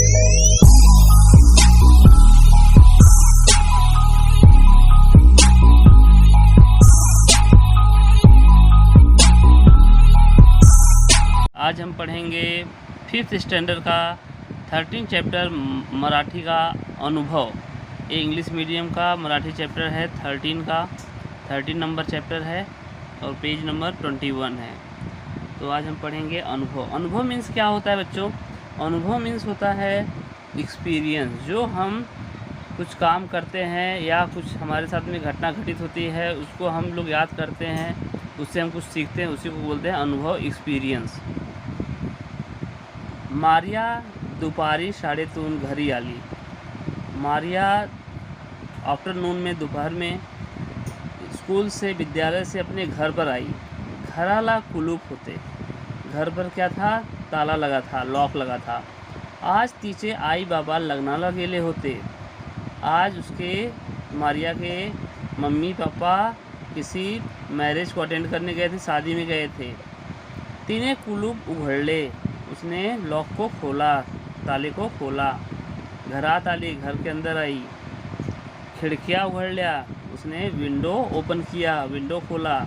आज हम पढ़ेंगे 5th स्टैंडर्ड का 13 चैप्टर मराठी का अनुभव। ये इंग्लिश मीडियम का मराठी चैप्टर है 13 नंबर चैप्टर है और पेज नंबर 21 है। तो आज हम पढ़ेंगे अनुभव। अनुभव मीन्स क्या होता है बच्चों? अनुभव मीन्स होता है एक्सपीरियंस। जो हम कुछ काम करते हैं या कुछ हमारे साथ में घटना घटित होती है, उसको हम लोग याद करते हैं, उससे हम कुछ सीखते हैं, उसी को बोलते हैं अनुभव, एक्सपीरियंस। मारिया दुपारी 3:30 घरी आली। मारिया आफ्टरनून में, दोपहर में स्कूल से, विद्यालय से अपने घर पर आई। घराला कुलूप होते। घर पर क्या था? ताला लगा था, लॉक लगा था। आज तीचे आई बाबा लग्नाला गेले होते। आज उसके, मारिया के मम्मी पापा किसी मैरिज को अटेंड करने गए थे, शादी में गए थे। तिने कुलूप उघडले। उसने लॉक को खोला, ताले को खोला। घरात आली, घर के अंदर आई। खिड़कियाँ उघडल्या। उसने विंडो ओपन किया, विंडो खोला।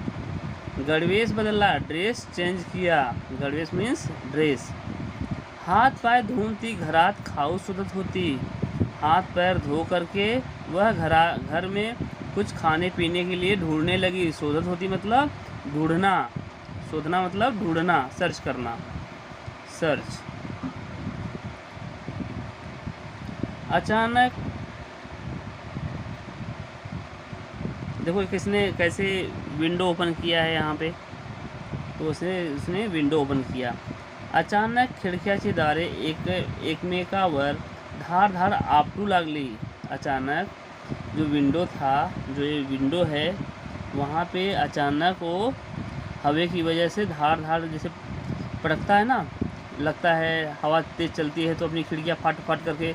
गणवेश बदला, ड्रेस चेंज किया। गणवेश मीन्स ड्रेस। हाथ पाय धुवून ती घरात खाऊ शोधत होती। हाथ पैर धो करके वह घर में कुछ खाने पीने के लिए ढूंढने लगी। शोधत होती मतलब ढूंढना, शोधना मतलब ढूंढना, सर्च करना, सर्च। अचानक देखो किसने कैसे विंडो ओपन किया है यहाँ पे। तो उसने विंडो ओपन किया। अचानक खिडक्याची दारे एकमेकावर धार धार आपटू लागली। अचानक जो विंडो था, जो ये विंडो है, वहाँ पे अचानक वो हवा की वजह से धार धार जैसे पड़कता है ना, लगता है हवा तेज़ चलती है तो अपनी खिड़कियाँ फाट फाट करके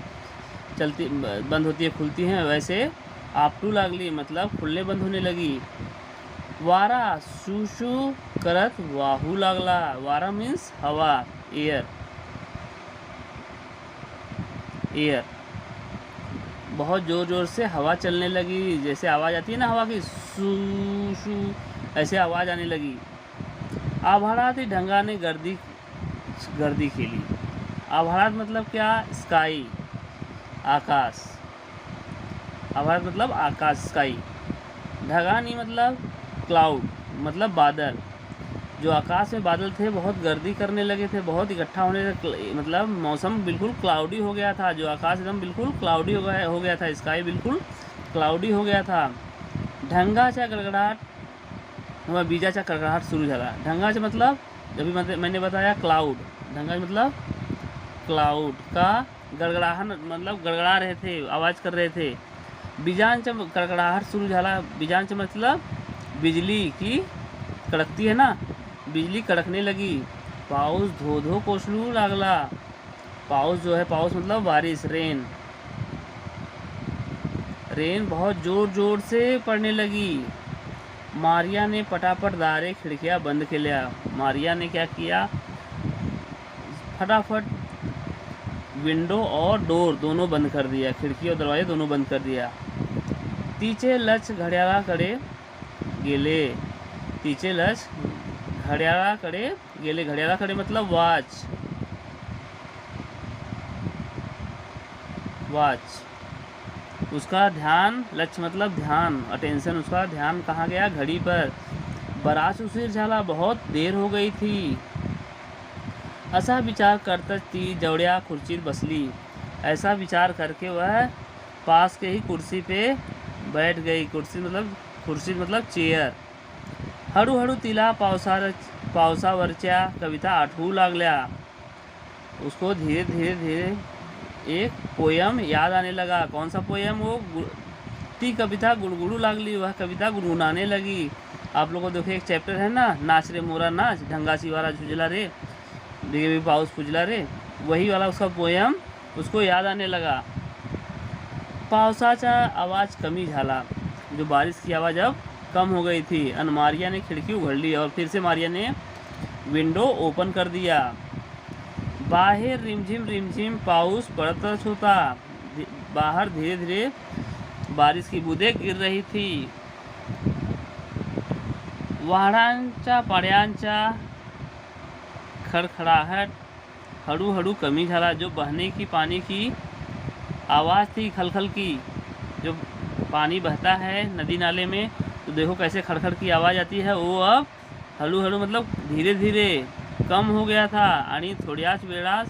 चलती, बंद होती है, खुलती हैं, वैसे आपटू लागली मतलब खुलने बंद होने लगी। वारा शू शू करत वाहू लागला। वारा मीन्स हवा, एयर। एयर बहुत ज़ोर ज़ोर से हवा चलने लगी। जैसे आवाज़ आती है ना हवा की, शू शू, ऐसे आवाज़ आने लगी। आभाळात ढंगा ने गर्दी खेली। आभाळात मतलब क्या? स्काई, आकाश। आभाळात मतलब आकाश, स्काई। ढगानी मतलब क्लाउड, मतलब बादल। जो आकाश में बादल थे बहुत गर्दी करने लगे थे, बहुत इकट्ठा होने लगे, मतलब मौसम बिल्कुल क्लाउडी हो गया था। जो आकाश एकदम बिल्कुल क्लाउडी हो गया था, स्काई बिल्कुल क्लाउडी हो गया था। ढंगाच्या गडगडाट व बीजाचा गडगडाट सुरू झाला। ढंगाचा मतलब अभी मैंने बताया क्लाउड। ढंगा मतलब क्लाउड का, गड़गड़ाहट मतलब गड़गड़ा रहे थे, आवाज़ कर रहे थे। बीजांचा गड़गड़ाहट शुरू झाला। बीजांचा मतलब बिजली की कड़कती है ना, बिजली कड़कने लगी। पाऊस धो धो कोसळू लागला। पाऊस जो है, पाऊस मतलब बारिश, रेन। रेन बहुत ज़ोर ज़ोर से पड़ने लगी। मारिया ने पटापट दारे खिड़कियाँ बंद केल्या। मारिया ने क्या किया? फटाफट विंडो और डोर दोनों बंद कर दिया, खिड़की और दरवाजे दोनों बंद कर दिया। तीचे लक्ष घड्याळाकडे गेले। तीचे लक्ष घड्याळाकडे गेले। घड्याळाकडे मतलब वॉच, वॉच। उसका ध्यान, लक्ष्य मतलब ध्यान, अटेंशन, उसका ध्यान कहाँ गया? घड़ी पर। बराच उशीर झाला, बहुत देर हो गई थी। असा विचार करता ती जवळ्या खुर्चीत बसली। ऐसा विचार करके वह पास के ही कुर्सी पे बैठ गई। कुर्सी मतलब चेयर। हळूहळू तिला पावसावरच्या कविता आठवू लागल्या। उसको धीरे धीरे धीरे एक पोयम याद आने लगा। कौन सा पोयम? वो ती कविता गुड़गुड़ू लागली, वह कविता गुनगुनाने लगी। आप लोगों को देखो एक चैप्टर है ना, नाच रे मोरा नाच, ढंगाची वारा झुजला रे, देवी पाउस पुजला रे, वही वाला उसका पोयम उसको याद आने लगा। पावसाचा आवाज़ कमी झाला। जो बारिश की आवाज़ अब कम हो गई थी। मारिया ने खिड़की उघड़ ली और फिर से मारिया ने विंडो ओपन कर दिया। बाहेर रिमझिम पाऊस पडतच होता. बाहर धीरे धीरे बारिश की बूंदें गिर रही थी. वाहनांच्या पाड्यांचा खड़खड़ाहट हळूहळू कमी झाला. जो बहने की पानी की आवाज़ थी खलखल की, जो पानी बहता है नदी नाले में तो देखो कैसे खड़खड़ की आवाज़ आती है, वो अब हळूहळू मतलब धीरे धीरे कम हो गया था. आणि थोड्याच वेळात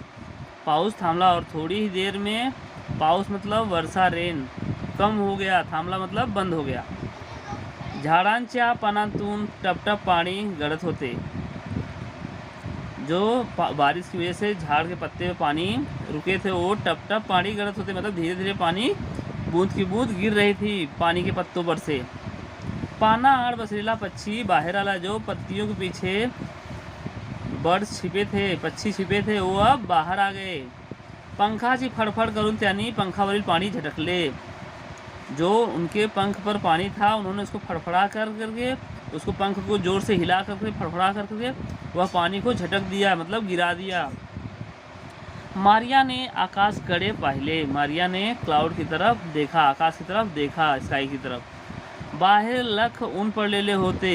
पाऊस थांबला. और थोड़ी ही देर में पाऊस मतलब वर्षा रेन कम हो गया. थांबला मतलब बंद हो गया. झाडांच्या पानातून टपटप पाणी गळत होते. जो बारिश की वजह से झाड़ के पत्ते में पानी रुके थे वो टप टप पानी गलत होते, मतलब धीरे धीरे पानी बूंद की बूंद गिर रही थी पानी के पत्तों पर से. पाना आड़ बसरीला पक्षी बाहर आला. जो पत्तियों के पीछे बर्ड्स छिपे थे, पक्षी छिपे थे, वो अब बाहर आ गए. पंखाची फडफड करून त्यांनी पंखावरील पाणी झटकले. जो उनके पंख पर पानी था उन्होंने उसको फड़फड़ा करके उसको पंख को जोर से हिला करके फड़फड़ा करके वह पानी को झटक दिया, मतलब गिरा दिया. मारिया ने आकाश कडे पाहिले. मारिया ने क्लाउड की तरफ देखा, आकाश की तरफ देखा, स्काई की तरफ. बाहेर लख ऊन पडलेले होते.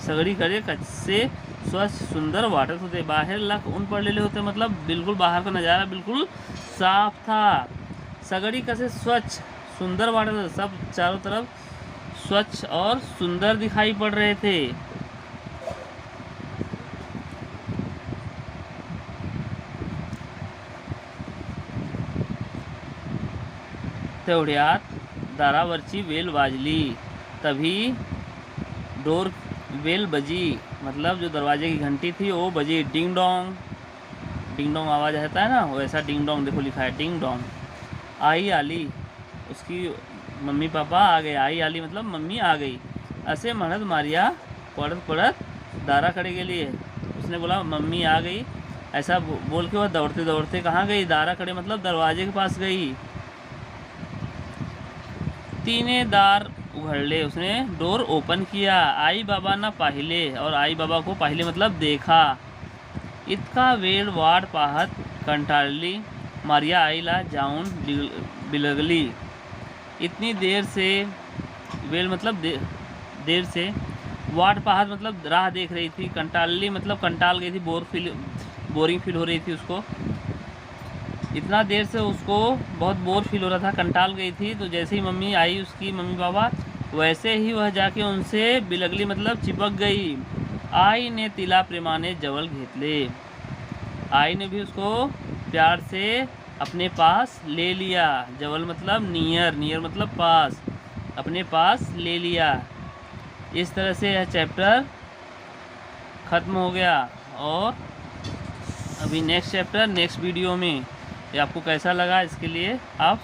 सगळीकडे कच्चे स्वच्छ सुंदर वाटत होते. बाहेर लख ऊन पडलेले होते मतलब बिल्कुल बाहर का नज़ारा बिल्कुल साफ था. सगड़ी कैसे स्वच्छ सुंदर वाटत होते. सब चारों तरफ स्वच्छ और सुंदर दिखाई पड़ रहे थे. तेवढ्यात दारावरची बेल वाजली. तभी डोर बेल बजी, मतलब जो दरवाजे की घंटी थी वो बजी. डिंग डोंग आवाज़ आता है ना, वैसा डिंग डोंग देखो लिखा है, डिंग डोंग. आई आली, उसकी मम्मी पापा आ गए. आई आली मतलब मम्मी आ गई. असे म्हणत मारिया पड़त पड़त दाराकडे गेली. उसने बोला मम्मी आ गई, ऐसा बोल के वह दौड़ते दौड़ते कहाँ गई, दाराकडे मतलब दरवाजे के पास गई. तिने दार उघडले, उसने डोर ओपन किया. आई बाबांना पाहिले, और आई बाबा को पाहिले मतलब देखा. इतका वेळ वाट पाहत कंटाळली मारिया आईला जाऊन बिलगली. इतनी देर से वेल मतलब देर से वाट पाहत मतलब राह देख रही थी. कंटाळली मतलब कंटाल गई थी, बोरिंग फील हो रही थी उसको. इतना देर से उसको बहुत बोर फील हो रहा था, कंटाल गई थी. तो जैसे ही मम्मी आई उसकी मम्मी पापा, वैसे ही वह जाके उनसे बिलगली मतलब चिपक गई. आई ने तिला प्रेमाने जवळ घेतले. आई ने भी उसको प्यार से अपने पास ले लिया. जवल मतलब नियर मतलब पास, अपने पास ले लिया. इस तरह से यह चैप्टर ख़त्म हो गया. और अभी नेक्स्ट चैप्टर नेक्स्ट वीडियो में. ये आपको कैसा लगा इसके लिए आप